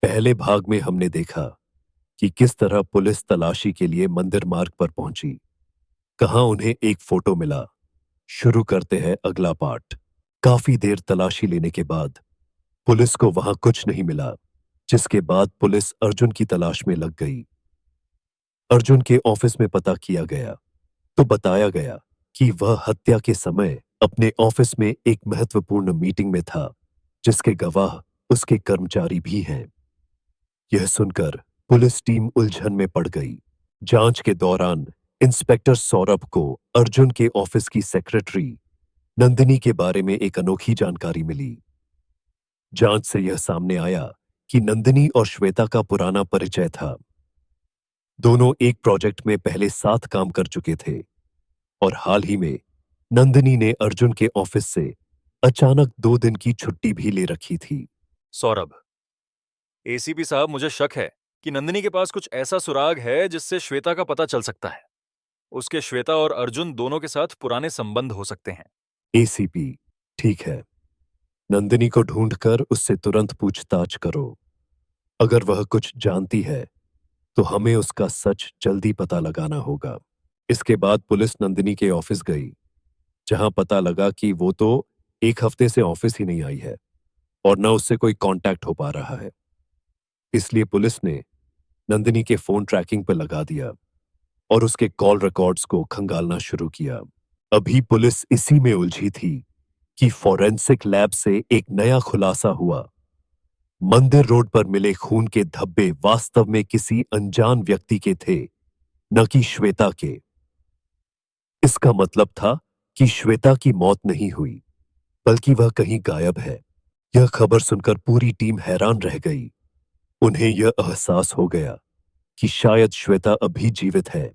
पहले भाग में हमने देखा कि किस तरह पुलिस तलाशी के लिए मंदिर मार्ग पर पहुंची, कहां उन्हें एक फोटो मिला। शुरू करते हैं अगला पार्ट। काफी देर तलाशी लेने के बाद पुलिस को वहां कुछ नहीं मिला, जिसके बाद पुलिस अर्जुन की तलाश में लग गई। अर्जुन के ऑफिस में पता किया गया तो बताया गया कि वह हत्या के समय अपने ऑफिस में एक महत्वपूर्ण मीटिंग में था, जिसके गवाह उसके कर्मचारी भी हैं। यह सुनकर पुलिस टीम उलझन में पड़ गई। जांच के दौरान इंस्पेक्टर सौरभ को अर्जुन के ऑफिस की सेक्रेटरी नंदिनी के बारे में एक अनोखी जानकारी मिली। जांच से यह सामने आया कि नंदिनी और श्वेता का पुराना परिचय था। दोनों एक प्रोजेक्ट में पहले साथ काम कर चुके थे और हाल ही में नंदिनी ने अर्जुन के ऑफिस से अचानक 2 दिन की छुट्टी भी ले रखी थी। सौरभ, एसीपी साहब, मुझे शक है कि नंदिनी के पास कुछ ऐसा सुराग है जिससे श्वेता का पता चल सकता है। उसके श्वेता और अर्जुन दोनों के साथ पुराने संबंध हो सकते हैं। एसीपी, ठीक है। नंदिनी को ढूंढकर उससे तुरंत पूछताछ करो। अगर वह कुछ जानती है तो हमें उसका सच जल्दी पता लगाना होगा। इसके बाद पुलिस नंदिनी के ऑफिस गई, जहां पता लगा कि वो तो 1 हफ्ते से ऑफिस ही नहीं आई है और न उससे कोई कांटेक्ट हो पा रहा है। इसलिए पुलिस ने नंदिनी के फोन ट्रैकिंग पर लगा दिया और उसके कॉल रिकॉर्ड्स को खंगालना शुरू किया। अभी पुलिस इसी में उलझी थी कि फॉरेंसिक लैब से एक नया खुलासा हुआ। मंदिर रोड पर मिले खून के धब्बे वास्तव में किसी अनजान व्यक्ति के थे, न कि श्वेता के। इसका मतलब था कि श्वेता की मौत नहीं हुई, बल्कि वह कहीं गायब है। यह खबर सुनकर पूरी टीम हैरान रह गई। उन्हें यह एहसास हो गया कि शायद श्वेता अभी जीवित है,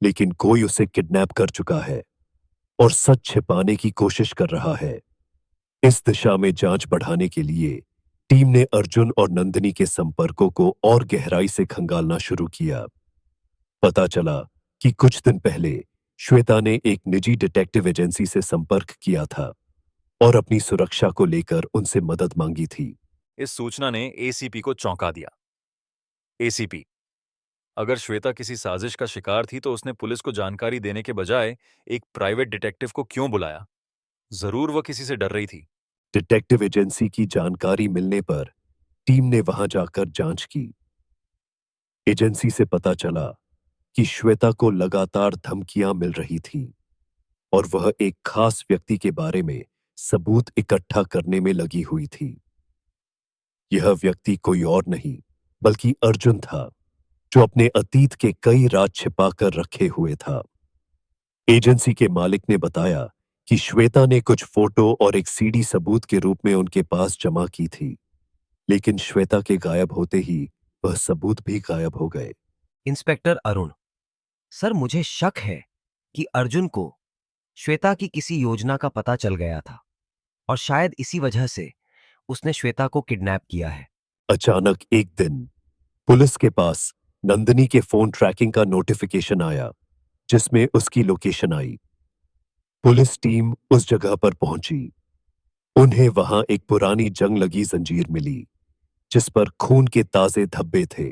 लेकिन कोई उसे किडनैप कर चुका है और सच छिपाने की कोशिश कर रहा है। इस दिशा में जांच बढ़ाने के लिए टीम ने अर्जुन और नंदिनी के संपर्कों को और गहराई से खंगालना शुरू किया। पता चला कि कुछ दिन पहले श्वेता ने एक निजी डिटेक्टिव एजेंसी से संपर्क किया था और अपनी सुरक्षा को लेकर उनसे मदद मांगी थी। इस सूचना ने एसीपी को चौंका दिया। एसीपी, अगर श्वेता किसी साजिश का शिकार थी तो उसने पुलिस को जानकारी देने के बजाय एक प्राइवेट डिटेक्टिव को क्यों बुलाया? जरूर वह किसी से डर रही थी। डिटेक्टिव एजेंसी की जानकारी मिलने पर टीम ने वहां जाकर जांच की। एजेंसी से पता चला कि श्वेता को लगातार धमकियां मिल रही थी और वह एक खास व्यक्ति के बारे में सबूत इकट्ठा करने में लगी हुई थी। यह व्यक्ति कोई और नहीं बल्कि अर्जुन था, जो अपने अतीत के कई राज छिपा कर रखे हुए था। एजेंसी के मालिक ने बताया कि श्वेता ने कुछ फोटो और एक सीडी सबूत के रूप में उनके पास जमा की थी, लेकिन श्वेता के गायब होते ही वह सबूत भी गायब हो गए। इंस्पेक्टर अरुण, सर मुझे शक है कि अर्जुन को श्वेता की किसी योजना का पता चल गया था और शायद इसी वजह से उसने श्वेता को किडनैप किया है। अचानक एक दिन पुलिस के पास नंदिनी के फोन ट्रैकिंग का नोटिफिकेशन आया, जिसमें उसकी लोकेशन आई। पुलिस टीम उस जगह पर पहुंची। उन्हें वहां एक पुरानी जंग लगी जंजीर मिली, जिस पर खून के ताजे धब्बे थे।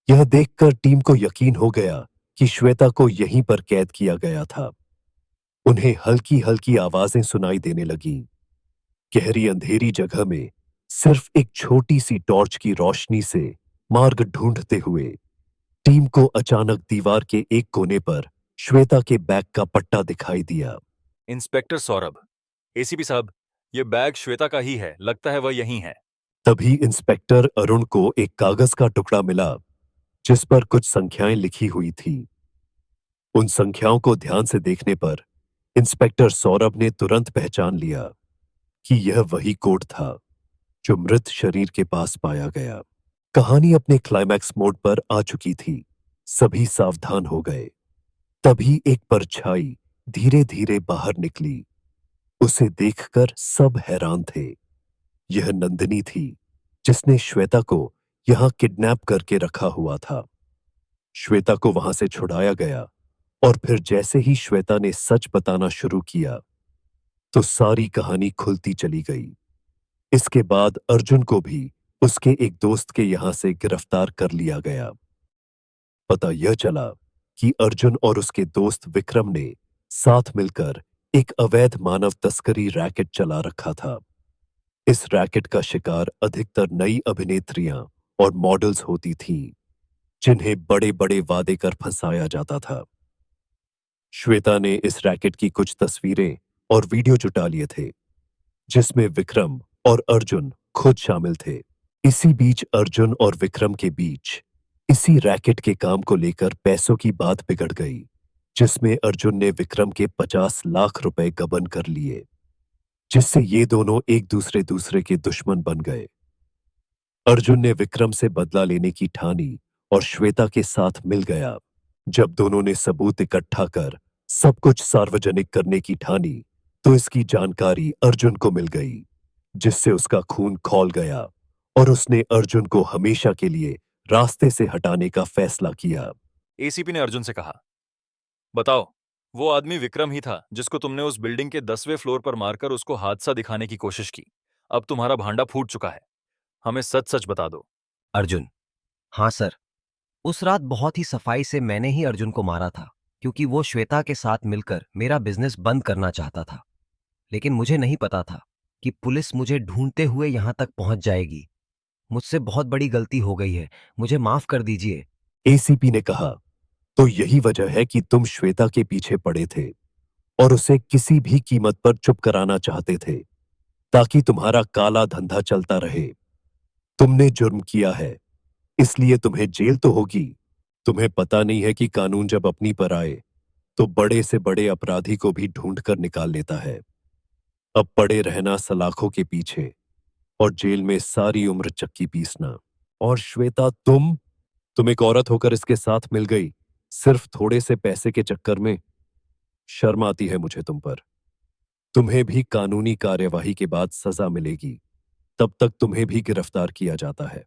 यह देखकर टीम को यकीन हो गया कि श्वेता को यहीं पर कैद किया गया था। उन्हें हल्की हल्की आवाजें सुनाई देने लगीं। गहरी अंधेरी जगह में सिर्फ एक छोटी सी टॉर्च की रोशनी से मार्ग ढूंढते हुए टीम को अचानक दीवार के एक कोने पर श्वेता के बैग का पट्टा दिखाई दिया। इंस्पेक्टर सौरभ, एसीपी साहब, यह बैग श्वेता का ही है। लगता है वह यहीं है। तभी इंस्पेक्टर अरुण को एक कागज का टुकड़ा मिला, जिस पर कुछ संख्याएं लिखी हुई थी। उन संख्याओं को ध्यान से देखने पर इंस्पेक्टर सौरभ ने तुरंत पहचान लिया कि यह वही कोड था जो मृत शरीर के पास पाया गया। कहानी अपने क्लाइमैक्स मोड पर आ चुकी थी। सभी सावधान हो गए। तभी एक परछाई धीरे धीरे बाहर निकली। उसे देखकर सब हैरान थे। यह नंदिनी थी, जिसने श्वेता को यहां किडनैप करके रखा हुआ था। श्वेता को वहां से छुड़ाया गया और फिर जैसे ही श्वेता ने सच बताना शुरू किया, तो सारी कहानी खुलती चली गई। इसके बाद अर्जुन को भी उसके एक दोस्त के यहां से गिरफ्तार कर लिया गया। पता यह चला कि अर्जुन और उसके दोस्त विक्रम ने साथ मिलकर एक अवैध मानव तस्करी रैकेट चला रखा था। इस रैकेट का शिकार अधिकतर नई अभिनेत्रियां और मॉडल्स होती थीं, जिन्हें बड़े बड़े वादे कर फंसाया जाता था। श्वेता ने इस रैकेट की कुछ तस्वीरें और वीडियो जुटा लिए थे, जिसमें विक्रम और अर्जुन खुद शामिल थे। इसी बीच अर्जुन और विक्रम के बीच इसी रैकेट के काम को लेकर पैसों की बात बिगड़ गई, जिसमें अर्जुन ने विक्रम के 50 लाख रुपए गबन कर लिए, जिससे ये दोनों एक दूसरे के दुश्मन बन गए। अर्जुन ने विक्रम से बदला लेने की ठानी और श्वेता के साथ मिल गया। जब दोनों ने सबूत इकट्ठा कर सब कुछ सार्वजनिक करने की ठानी, तो इसकी जानकारी अर्जुन को मिल गई, जिससे उसका खून खौल गया और उसने अर्जुन को हमेशा के लिए रास्ते से हटाने का फैसला किया। एसीपी ने अर्जुन से कहा, बताओ, वो आदमी विक्रम ही था जिसको तुमने उस बिल्डिंग के 10वें फ्लोर पर मारकर उसको हादसा दिखाने की कोशिश की। अब तुम्हारा भांडा फूट चुका है, हमें सच सच बता दो। अर्जुन: हाँ सर, उस रात बहुत ही सफाई से मैंने ही अर्जुन को मारा था, क्योंकि वो श्वेता के साथ मिलकर मेरा बिजनेस बंद करना चाहता था। लेकिन मुझे नहीं पता था कि पुलिस मुझे ढूंढते हुए यहां तक पहुंच जाएगी। मुझसे बहुत बड़ी गलती हो गई है, मुझे माफ कर दीजिए। एसीपी ने कहा, तो यही वजह है कि तुम श्वेता के पीछे पड़े थे और उसे किसी भी कीमत पर चुप कराना चाहते थे, ताकि तुम्हारा काला धंधा चलता रहे। तुमने जुर्म किया है, इसलिए तुम्हें जेल तो होगी। तुम्हें पता नहीं है कि कानून जब अपनी पर आए तो बड़े से बड़े अपराधी को भी ढूंढ कर निकाल लेता है। अब पड़े रहना सलाखों के पीछे और जेल में सारी उम्र चक्की पीसना। और श्वेता, तुम एक औरत होकर इसके साथ मिल गई, सिर्फ थोड़े से पैसे के चक्कर में। शर्म आती है मुझे तुम पर। तुम्हें भी कानूनी कार्यवाही के बाद सजा मिलेगी, तब तक तुम्हें भी गिरफ्तार किया जाता है।